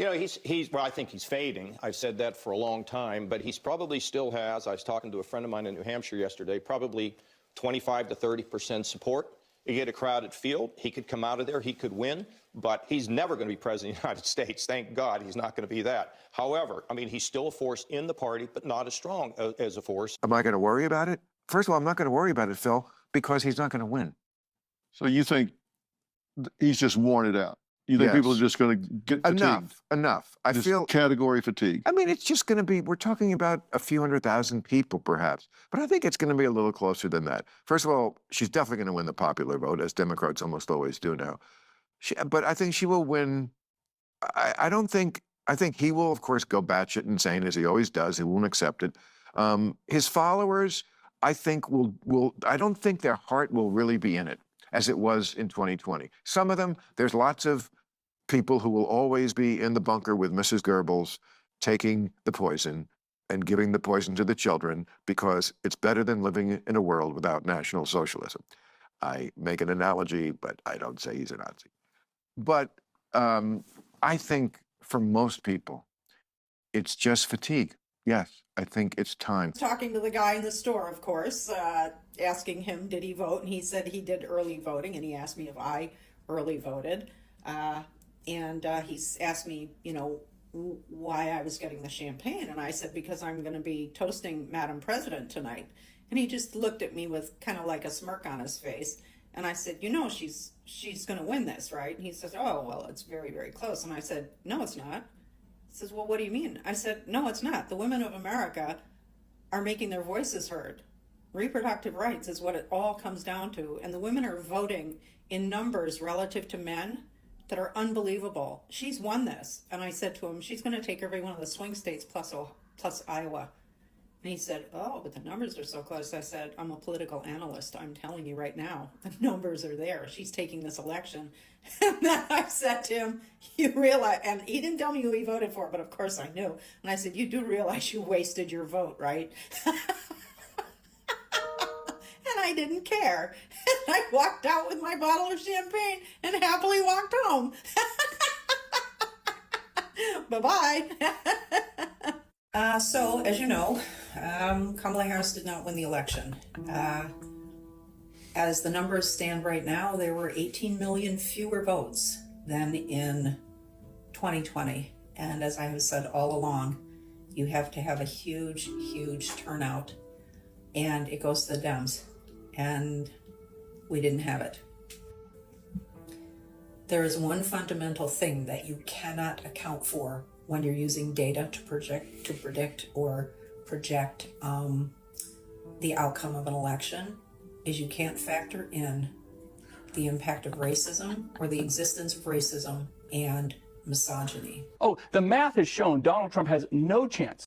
You know, well, I think he's fading. I've said that for a long time, but he's probably still has, I was talking to a friend of mine in New Hampshire yesterday, probably 25 to 30% support. You get a crowded field, he could come out of there, he could win, but he's never going to be president of the United States. Thank God he's not going to be that. However, I mean, he's still a force in the party, but not as strong as a force. Am I going to worry about it? First of all, I'm not going to worry about it, Phil, because he's not going to win. So you think he's just worn it out? You think people are just going to get fatigued? Enough. I feel category fatigue. I mean, it's just going to be, we're talking about a few 100,000 people perhaps, but I think it's going to be a little closer than that. First of all, she's definitely going to win the popular vote, as Democrats almost always do now. But I think she will win. I think he will, of course, go batshit insane, as he always does. He won't accept it. His followers, I think, I don't think their heart will really be in it, as it was in 2020. Some of them, there's lots of people who will always be in the bunker with Mrs. Goebbels, taking the poison and giving the poison to the children because it's better than living in a world without National Socialism. I make an analogy, but I don't say he's a Nazi. But I think for most people, it's just fatigue. Yes, I think it's time. Talking to the guy in the store, of course, asking him, did he vote? And he said he did early voting, and he asked me if I early voted. And he asked me, you know, why I was getting the champagne. And I said, because I'm going to be toasting Madam President tonight. And he just looked at me with kind of like a smirk on his face. And I said, you know, she's going to win this, right? And he says, oh, well, it's very, very close. And I said, no, it's not. He says, well, what do you mean? I said, no, it's not. The women of America are making their voices heard. Reproductive rights is what it all comes down to. And the women are voting in numbers relative to men that are unbelievable. She's won this. And I said to him, she's going to take every one of the swing states plus Iowa. And he said, oh, but the numbers are so close. I said, I'm a political analyst. I'm telling you right now, the numbers are there. She's taking this election. And then I said to him, you realize, and he didn't tell me who he voted for, but of course I knew. And I said, you do realize you wasted your vote, right? And I didn't care. And I walked out with my bottle of champagne and happily walked home. Bye-bye. So, as you know, Kamala Harris did not win the election. As the numbers stand right now, there were 18 million fewer votes than in 2020. And as I have said all along, you have to have a huge, huge turnout. And it goes to the Dems. And we didn't have it. There is one fundamental thing that you cannot account for when you're using data to predict or project the outcome of an election, is you can't factor in the impact of racism or the existence of racism and misogyny. Oh, the math has shown Donald Trump has no chance